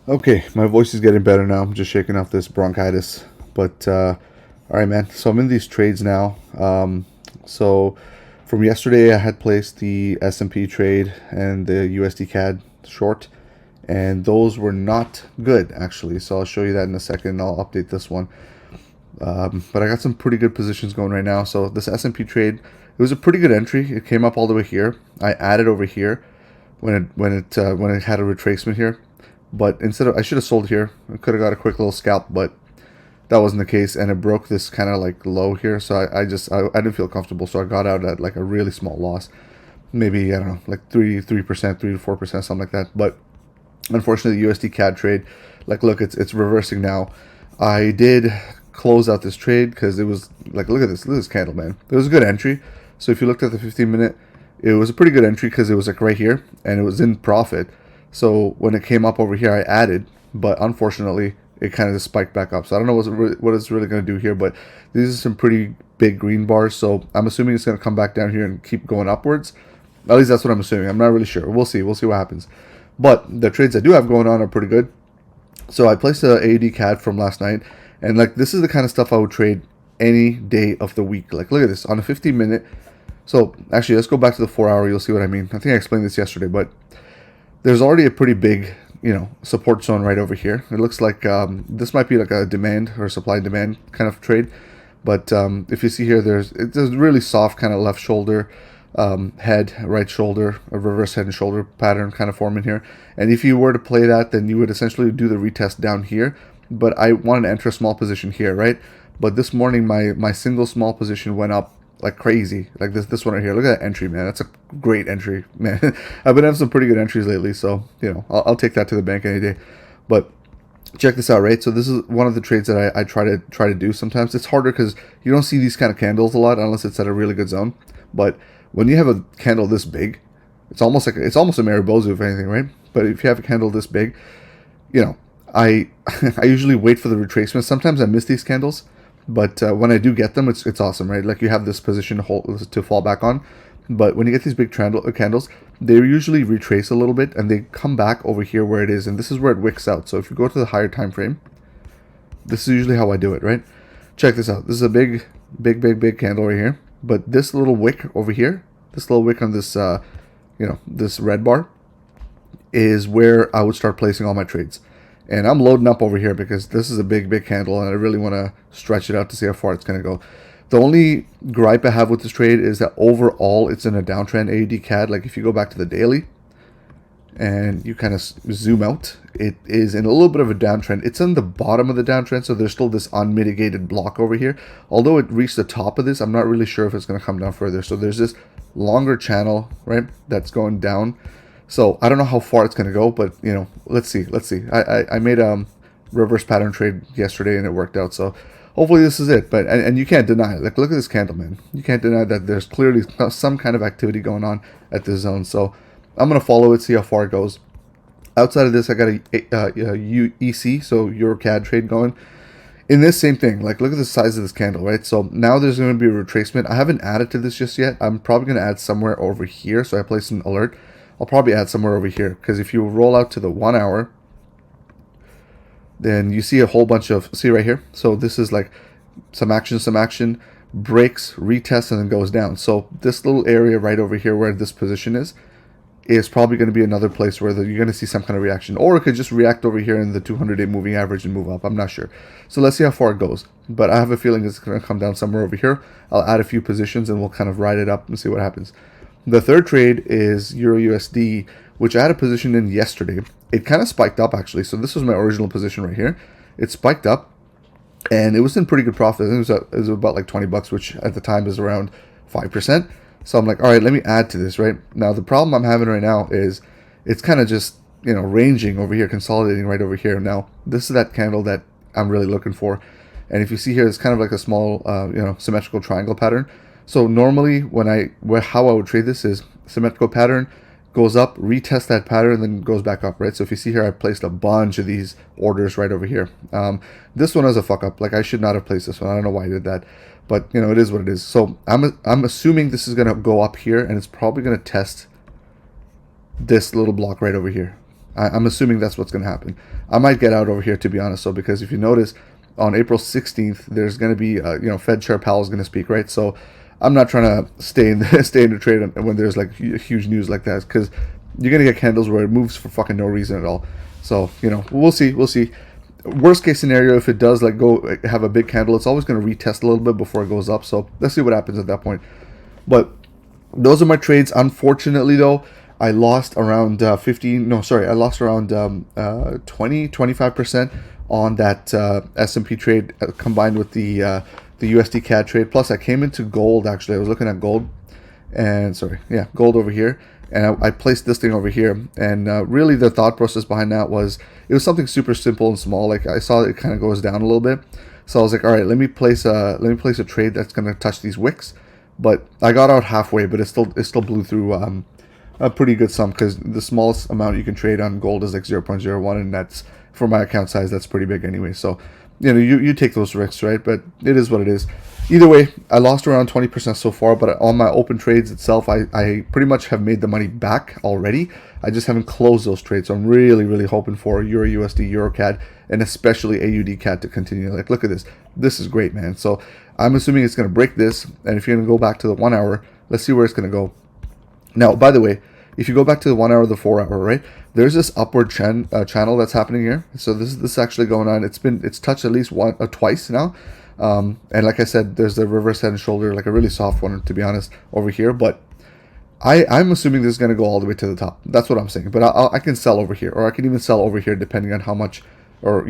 Okay, my voice is getting better now. I'm just shaking off this bronchitis. But all right, man. So I'm in these trades now. So from yesterday, I had placed the S&P trade and the USD-CAD short, and those were not good actually. So I'll show you that in a second. I'll update this one. But I got some pretty good positions going right now. So this S&P trade, it was a pretty good entry. It came up all the way here. I added over here when it had a retracement here. But instead of, I should have sold here. I could have got a quick little scalp, but that wasn't the case, and it broke this kind of like low here. So I didn't feel comfortable, so I got out at like a really small loss, maybe I don't know, like 3%, 3 to 4%, something like that. But unfortunately, the USD CAD trade, like look, it's reversing now. I did close out this trade because it was like, look at this candle, man. It was a good entry. So if you looked at the 15-minute, it was a pretty good entry because it was like right here and it was in profit. So when it came up over here, I added, but unfortunately, it kind of just spiked back up. So I don't know what it's really going to do here, but these are some pretty big green bars. So I'm assuming it's going to come back down here and keep going upwards. At least that's what I'm assuming. I'm not really sure. We'll see. We'll see what happens. But the trades I do have going on are pretty good. So I placed a AUDCAD from last night, and like this is the kind of stuff I would trade any day of the week. Like look at this on a 15-minute. So actually, let's go back to the 4 hour. You'll see what I mean. I think I explained this yesterday, but there's already a pretty big, support zone right over here. It looks like this might be like a demand or supply and demand kind of trade. But if you see here, there's really soft kind of left shoulder, head, right shoulder, a reverse head and shoulder pattern kind of forming here. And if you were to play that, then you would essentially do the retest down here. But I wanted to enter a small position here, right? But this morning, my single small position went up like crazy, like this one right here. Look at that entry, man. That's a great entry, man. I've been having some pretty good entries lately, so I'll take that to the bank any day. But check this out, right? So this is one of the trades that I try to do. Sometimes it's harder because you don't see these kind of candles a lot unless it's at a really good zone. But when you have a candle this big, it's almost a Maribozu, if anything, right? But if you have a candle this big, I I usually wait for the retracement. Sometimes I miss these candles, but when I do get them, it's awesome, right? Like you have this position to fall back on. But when you get these big candles, they usually retrace a little bit and they come back over here where it is, and this is where it wicks out. So if you go to the higher time frame, this is usually how I do it, right? Check this out. This is a big candle right here. But this little wick over here, this little wick on this, this red bar, is where I would start placing all my trades. And I'm loading up over here because this is a big candle and I really want to stretch it out to see how far it's going to go. The only gripe I have with this trade is that overall it's in a downtrend AUDCAD. Like if you go back to the daily and you kind of zoom out, it is in a little bit of a downtrend. It's in the bottom of the downtrend, so there's still this unmitigated block over here. Although it reached the top of this, I'm not really sure if it's going to come down further. So there's this longer channel, right, that's going down. So I don't know how far it's going to go, but let's see. I made a reverse pattern trade yesterday and it worked out. So hopefully this is it. But and you can't deny it. Like look at this candle, man. You can't deny that there's clearly some kind of activity going on at this zone. So I'm gonna follow it, see how far it goes. Outside of this, I got a EC, so EURCAD trade going. In this same thing, like look at the size of this candle, right? So now there's going to be a retracement. I haven't added to this just yet. I'm probably going to add somewhere over here. So I placed an alert. I'll probably add somewhere over here because if you roll out to the 1 hour, then you see a whole bunch of, see right here. So this is like some action, breaks, retests, and then goes down. So this little area right over here where this position is probably going to be another place where you're going to see some kind of reaction, or it could just react over here in the 200-day moving average and move up. I'm not sure. So let's see how far it goes. But I have a feeling it's going to come down somewhere over here. I'll add a few positions and we'll kind of ride it up and see what happens. The third trade is EURUSD, which I had a position in yesterday. It kind of spiked up actually. So this was my original position right here. It spiked up and it was in pretty good profit. I think it was about like 20 bucks, which at the time is around 5%. So I'm like, all right, let me add to this, right? Now, the problem I'm having right now is it's kind of just, ranging over here, consolidating right over here. Now, this is that candle that I'm really looking for. And if you see here, it's kind of like a small, symmetrical triangle pattern. So normally how I would trade this is symmetrical pattern, goes up, retest that pattern, then goes back up, right? So if you see here, I placed a bunch of these orders right over here. This one is a fuck up. Like I should not have placed this one. I don't know why I did that. But it is what it is. So I'm assuming this is gonna go up here, and it's probably gonna test this little block right over here. I'm assuming that's what's going to happen. I might get out over here, to be honest, so because if you notice, on April 16th, there's going to be, Fed Chair Powell is going to speak, right? So I'm not trying to stay in the trade when there's like huge news like that, because you're going to get candles where it moves for fucking no reason at all. So, we'll see. Worst case scenario, if it does like go have a big candle, it's always going to retest a little bit before it goes up. So let's see what happens at that point. But those are my trades. Unfortunately, though, I lost around I lost around 25% on that S&P trade combined with the USD CAD trade. Plus, I came into gold. Actually, I was looking at gold, and gold over here. And I placed this thing over here, and really the thought process behind that was it was something super simple and small. Like I saw it kind of goes down a little bit, so I was like, all right, let me place a trade that's gonna touch these wicks. But I got out halfway, but it still blew through a pretty good sum, because the smallest amount you can trade on gold is like 0.01, and that's, for my account size, that's pretty big anyway. So you take those risks, right? But it is what it is. Either way, I lost around 20% so far, but on my open trades itself, I pretty much have made the money back already. I just haven't closed those trades, so I'm really, really hoping for EURUSD, EURCAD, and especially AUDCAD to continue. Like, look at this. This is great, man. So I'm assuming it's going to break this, and if you're going to go back to the 1 hour, let's see where it's going to go. Now, by the way, if you go back to the 1 hour, the 4 hour, right, there's this upward channel that's happening here. So this is actually going on. It's touched at least twice now. And like I said, there's the reverse head and shoulder, like a really soft one, to be honest, over here. But I'm assuming this is going to go all the way to the top. That's what I'm saying. But I can sell over here, or I can even sell over here, depending on how much, or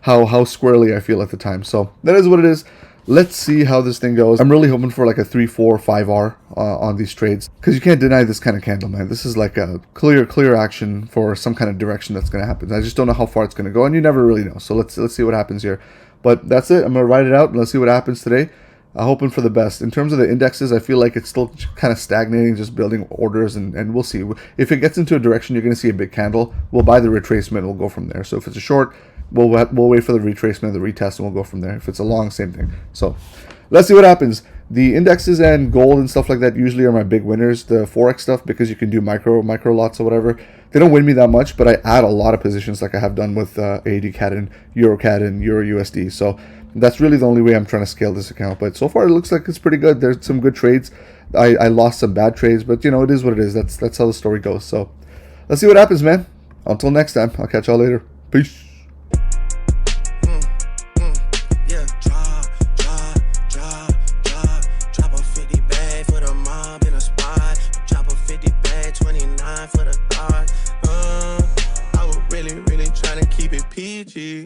how squarely I feel at the time. So that is what it is. Let's see how this thing goes. I'm really hoping for like a 3, 4, 5R on these trades, because you can't deny this kind of candle, man. This is like a clear action for some kind of direction that's going to happen. I just don't know how far it's going to go, and you never really know. So let's see what happens here. But that's it. I'm going to ride it out, and let's see what happens today. Hoping for the best. In terms of the indexes, I feel like it's still kind of stagnating, just building orders, and we'll see. If it gets into a direction, you're going to see a big candle. We'll buy the retracement, and we'll go from there. So if it's a short, we'll wait for the retracement, the retest, and we'll go from there. If it's a long, same thing. So let's see what happens. The indexes and gold and stuff like that usually are my big winners. The Forex stuff, because you can do micro lots or whatever, they don't win me that much, but I add a lot of positions like I have done with AUDCAD and EURCAD and EURUSD. So that's really the only way I'm trying to scale this account. But so far it looks like it's pretty good. There's some good trades. I lost some bad trades, but it is what it is. That's how the story goes. So let's see what happens, man. Until next time, I'll catch y'all later. Peace. for the thought. I was really trying to keep it PG.